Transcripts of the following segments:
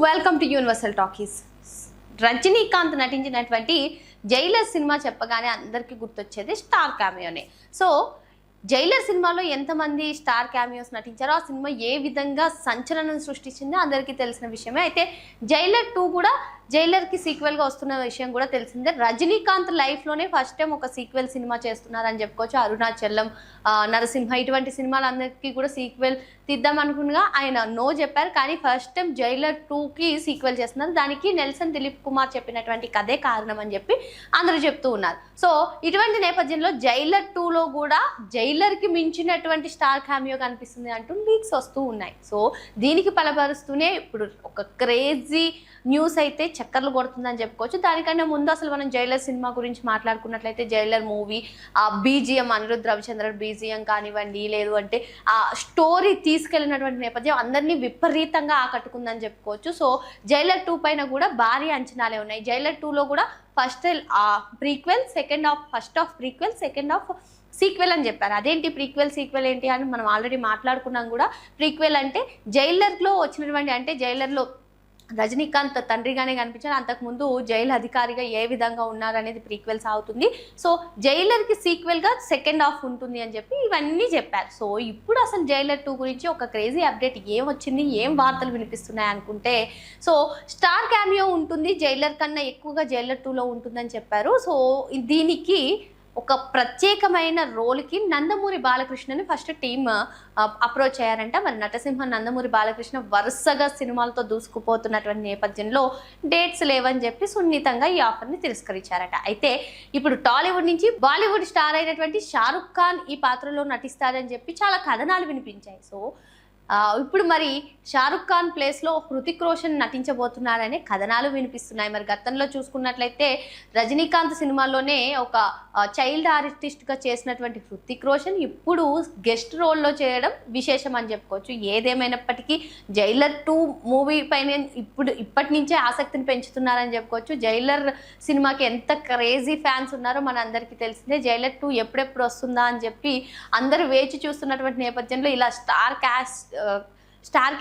Welcome to universal talkies. Rajinikanth నటించినటువంటి Jailer cinema చెప్పగానే అందరికీ గుర్తొచ్చేది స్టార్ క్యామియోనే. సో జైలర్ సినిమాలో ఎంతమంది స్టార్ క్యామియోస్ నటించారో, ఆ సినిమా ఏ విధంగా సంచలనం సృష్టించిందో అందరికీ తెలిసిన విషయమే. అయితే జైలర్ 2 కూడా జైలర్కి సీక్వెల్గా వస్తున్న విషయం కూడా తెలిసిందే. రజనీకాంత్ లైఫ్లోనే ఫస్ట్ టైం ఒక సీక్వెల్ సినిమా చేస్తున్నారని చెప్పుకోవచ్చు. అరుణాచలం, నరసింహ ఇటువంటి సినిమాలందరికీ కూడా సీక్వెల్ తీద్దాం అనుకున్నా ఆయన నో చెప్పారు. కానీ ఫస్ట్ టైం జైలర్ 2కి సీక్వెల్ చేస్తున్నారు. దానికి నెల్సన్ దిలీప్ కుమార్ చెప్పినటువంటి కథే కారణం అని చెప్పి అందరూ చెప్తూ ఉన్నారు. సో ఇటువంటి నేపథ్యంలో జైలర్ 2లో కూడా జైలర్కి మించినటువంటి స్టార్ క్యామియో కనిపిస్తుంది అంటూ లీక్స్ వస్తూ ఉన్నాయి. సో దీనికి బలపరుస్తూనే ఇప్పుడు ఒక క్రేజీ న్యూస్ అయితే చక్కర్లు కొడుతుందని చెప్పుకోవచ్చు. దానికన్నా ముందు అసలు మనం జైలర్ సినిమా గురించి మాట్లాడుకున్నట్లయితే జైలర్ మూవీ ఆ బీజిఎం, అనిరుద్ధ్ రవిచంద్రన్ బీజిఎం కానివ్వండి, లేదు అంటే ఆ స్టోరీ తీసుకెళ్ళినటువంటి నేపథ్యం అందరినీ విపరీతంగా ఆకట్టుకుందని చెప్పుకోవచ్చు. సో జైలర్ 2 పైన కూడా భారీ అంచనాలే ఉన్నాయి. జైలర్ 2లో కూడా first prequel, first half prequel, second half sequel అని చెప్పారు. అదేంటి ప్రీక్వెల్ సీక్వెల్ ఏంటి అని మనం ఆల్రెడీ మాట్లాడుకున్నాం కూడా. ప్రీక్వెల్ అంటే జైలర్లో వచ్చినటువంటి, అంటే జైలర్లో రజనీకాంత్ తండ్రిగానే కనిపించారు. అంతకుముందు జైలు అధికారిగా ఏ విధంగా ఉన్నారనేది ప్రీక్వెల్ సాగుతుంది. సో జైలర్కి సీక్వెల్గా సెకండ్ హాఫ్ ఉంటుంది అని చెప్పి ఇవన్నీ చెప్పారు. సో ఇప్పుడు అసలు జైలర్ 2 గురించి ఒక క్రేజీ అప్డేట్ ఏం వచ్చింది, ఏం వార్తలు వినిపిస్తున్నాయి అనుకుంటే, సో స్టార్ క్యామియో ఉంటుంది, జైలర్ కన్నా ఎక్కువగా జైలర్ 2లో ఉంటుందని చెప్పారు. సో దీనికి ఒక ప్రత్యేకమైన రోల్కి నందమూరి బాలకృష్ణని ఫస్ట్ టీమ్ అప్రోచ్ అయ్యారంట. మరి నటసింహ, నందమూరి బాలకృష్ణ వరుసగా సినిమాలతో దూసుకుపోతున్నటువంటి నేపథ్యంలో డేట్స్ లేవని చెప్పి సున్నితంగా ఈ ఆఫర్ని తిరస్కరించారట. అయితే ఇప్పుడు టాలీవుడ్ నుంచి బాలీవుడ్ స్టార్ అయినటువంటి షారుఖ్ ఖాన్ ఈ పాత్రలో నటిస్తారని చెప్పి చాలా కథనాలు వినిపించాయి. సో ఇప్పుడు మరి షారుఖ్ ఖాన్ ప్లేస్లో హృతిక్ రోషన్ నటించబోతున్నారనే కథనాలు వినిపిస్తున్నాయి. మరి గతంలో చూసుకున్నట్లయితే రజనీకాంత్ సినిమాలోనే ఒక చైల్డ్ ఆర్టిస్ట్గా చేసినటువంటి హృతిక్ రోషన్ ఇప్పుడు గెస్ట్ రోల్లో చేయడం విశేషం అని చెప్పుకోవచ్చు. ఏదేమైనప్పటికీ జైలర్ 2 మూవీ పైన ఇప్పటి నుంచే ఆసక్తిని పెంచుతున్నారని చెప్పుకోవచ్చు. జైలర్ సినిమాకి ఎంత క్రేజీ ఫ్యాన్స్ ఉన్నారో మన అందరికీ తెలిసిందే. జైలర్ 2 ఎప్పుడెప్పుడు వస్తుందా అని చెప్పి అందరూ వేచి చూస్తున్నటువంటి నేపథ్యంలో ఇలా స్టార్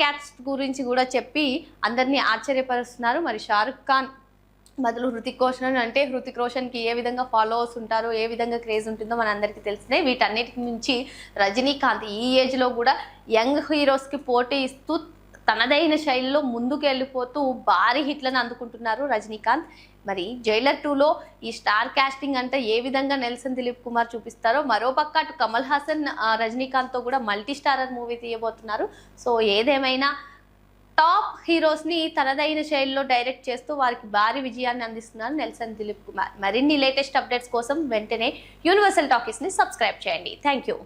క్యాస్ట్ గురించి కూడా చెప్పి అందరినీ ఆశ్చర్యపరుస్తున్నారు. మరి షారుఖ్ ఖాన్ బదులు హృతిక్ రోషన్ అంటే హృతిక్ రోషన్కి ఏ విధంగా ఫాలోవర్స్ ఉంటారో, ఏ విధంగా క్రేజ్ ఉంటుందో మన అందరికీ తెలిసిందే. వీటన్నిటి నుంచి రజనీకాంత్ ఈ ఏజ్లో కూడా యంగ్ హీరోస్కి పోటీ ఇస్తూ తనదైన శైలిలో ముందుకు వెళ్ళిపోతూ భారీ హిట్లను అందుకుంటున్నారు రజనీకాంత్. మరి జైలర్ 2లో ఈ స్టార్ కాస్టింగ్ అంటే ఏ విధంగా నెల్సన్ దిలీప్ కుమార్ చూపిస్తారో, మరోపక్క అటు కమల్ హాసన్ రజనీకాంత్తో కూడా మల్టీ స్టారర్ మూవీ తీయబోతున్నారు. సో ఏదేమైనా టాప్ హీరోస్ని తనదైన శైలిలో డైరెక్ట్ చేస్తూ వారికి భారీ విజయాన్ని అందిస్తున్నారు నెల్సన్ దిలీప్ కుమార్. మరిన్ని లేటెస్ట్ అప్డేట్స్ కోసం వెంటనే యూనివర్సల్ టాకీస్ని సబ్స్క్రైబ్ చేయండి. Thank you.